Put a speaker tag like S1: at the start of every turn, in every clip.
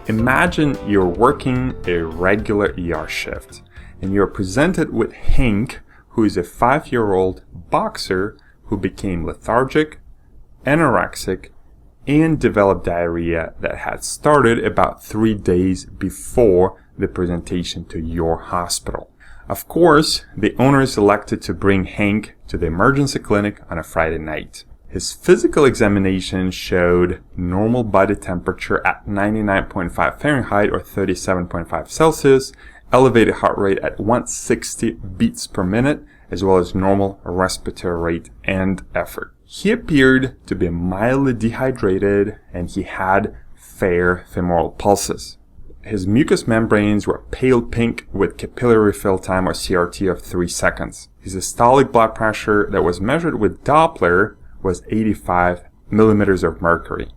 S1: Imagine you're working a regular ER shift and you're presented with Hank, who is a 5-year-old boxer who became lethargic, anorexic, and developed diarrhea that had started about 3 days before the presentation to your hospital. Of course, the owners elected to bring Hank to the emergency clinic on a Friday night. His physical examination showed normal body temperature at 99.5 Fahrenheit or 37.5 Celsius, elevated heart rate at 160 beats per minute, as well as normal respiratory rate and effort. He appeared to be mildly dehydrated and he had fair femoral pulses. His mucous membranes were pale pink with capillary fill time or CRT of 3 seconds. His systolic blood pressure that was measured with Doppler was 85 millimeters of mercury.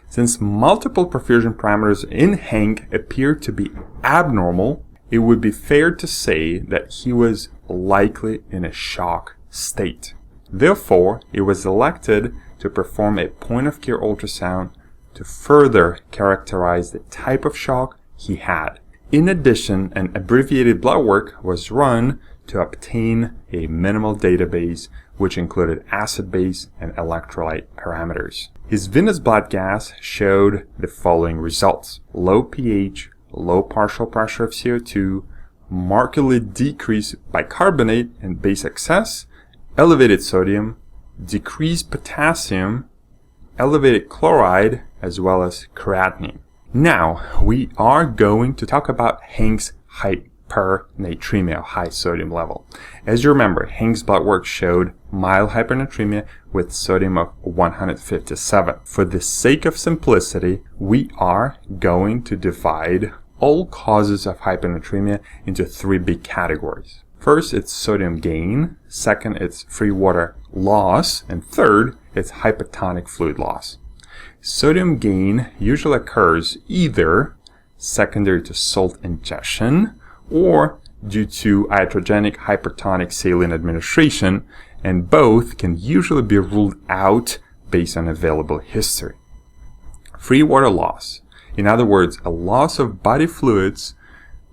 S1: Since multiple perfusion parameters in Hank appeared to be abnormal, it would be fair to say that he was likely in a shock state. Therefore, it was elected to perform a point-of-care ultrasound to further characterize the type of shock he had. In addition, an abbreviated blood work was run to obtain a minimal database which included acid base and electrolyte parameters. His venous blood gas showed the following results: low pH, low partial pressure of CO2, markedly decreased bicarbonate and base excess, elevated sodium, decreased potassium, elevated chloride, as well as creatinine. Now, we are going to talk about Hank's hypernatremia, high sodium level. As you remember, Hank's blood work showed mild hypernatremia with sodium of 157. For the sake of simplicity, we are going to divide all causes of hypernatremia into 3 big categories. First, it's sodium gain. Second, it's free water loss. And third, it's hypertonic fluid loss. Sodium gain usually occurs either secondary to salt ingestion or due to iatrogenic hypertonic saline administration, and both can usually be ruled out based on available history. Free water loss, in other words, a loss of body fluids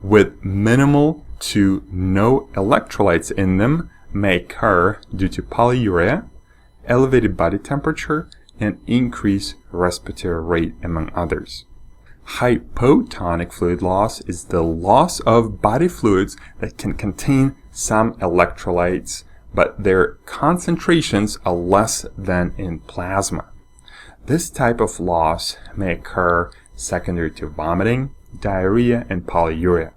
S1: with minimal to no electrolytes in them, may occur due to polyuria, elevated body temperature, and increased respiratory rate, among others. Hypotonic fluid loss is the loss of body fluids that can contain some electrolytes, but their concentrations are less than in plasma. This type of loss may occur secondary to vomiting, diarrhea, and polyuria.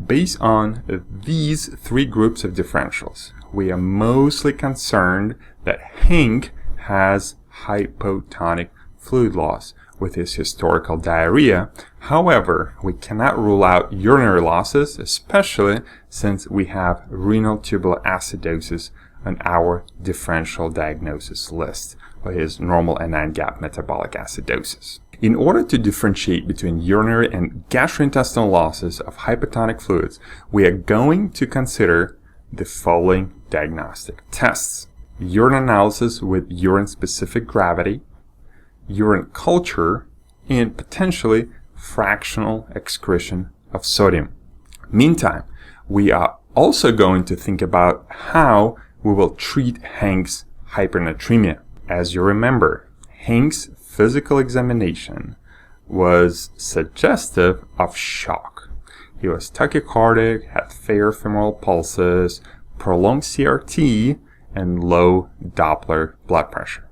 S1: Based on these 3 groups of differentials, we are mostly concerned that Hank has hypotonic fluid loss with his historical diarrhea. However, we cannot rule out urinary losses, especially since we have renal tubular acidosis on our differential diagnosis list for his normal and non-GAP metabolic acidosis. In order to differentiate between urinary and gastrointestinal losses of hypertonic fluids, we are going to consider the following diagnostic tests: urine analysis with urine-specific gravity, urine culture, and potentially fractional excretion of sodium. Meantime, we are also going to think about how we will treat Hank's hypernatremia. As you remember, Hank's physical examination was suggestive of shock. He was tachycardic, had fair femoral pulses, prolonged CRT, and low Doppler blood pressure.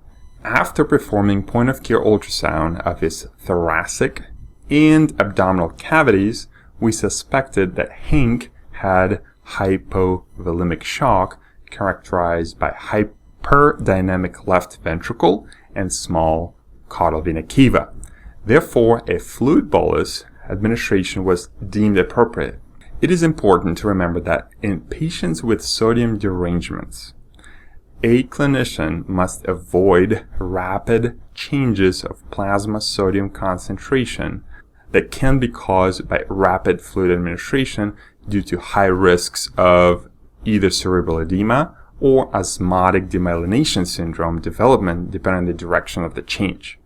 S1: After performing point-of-care ultrasound of his thoracic and abdominal cavities, we suspected that Hank had hypovolemic shock characterized by hyperdynamic left ventricle and small caudal vena cava. Therefore, a fluid bolus administration was deemed appropriate. It is important to remember that in patients with sodium derangements, a clinician must avoid rapid changes of plasma sodium concentration that can be caused by rapid fluid administration due to high risks of either cerebral edema or osmotic demyelination syndrome development depending on the direction of the change.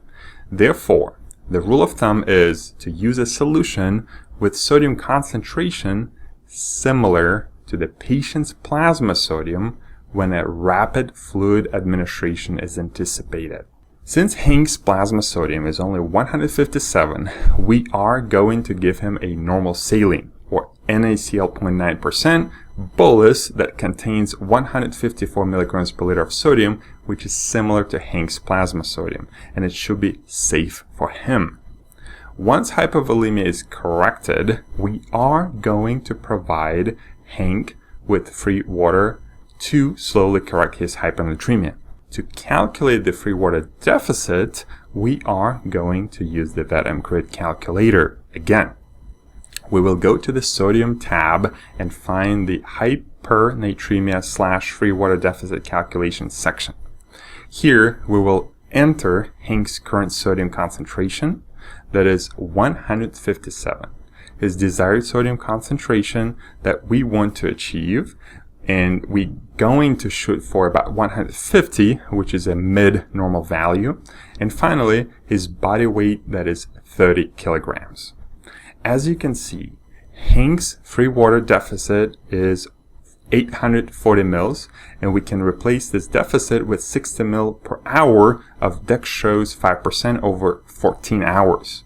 S1: Therefore, The rule of thumb is to use a solution with sodium concentration similar to the patient's plasma sodium when a rapid fluid administration is anticipated. Since Hank's plasma sodium is only 157, we are going to give him a normal saline, or NaCl 0.9% bolus that contains 154 milligrams per liter of sodium, which is similar to Hank's plasma sodium, and it should be safe for him. Once hypovolemia is corrected, we are going to provide Hank with free water to slowly correct his hypernatremia. To calculate the free water deficit, we are going to use the VetMCrit calculator again. We will go to the sodium tab and find the hypernatremia / free water deficit calculation section. Here we will enter Hank's current sodium concentration, that is 157, his desired sodium concentration that we want to achieve, and we're going to shoot for about 150, which is a mid-normal value, and finally his body weight, that is 30 kilograms. As you can see, Hank's free water deficit is 840 mils, and we can replace this deficit with 60 mil per hour of dextrose 5% over 14 hours.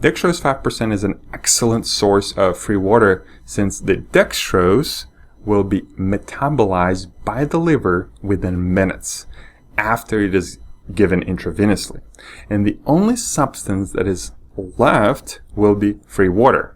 S1: Dextrose 5% is an excellent source of free water since the dextrose will be metabolized by the liver within minutes after it is given intravenously. And the only substance that is left will be free water.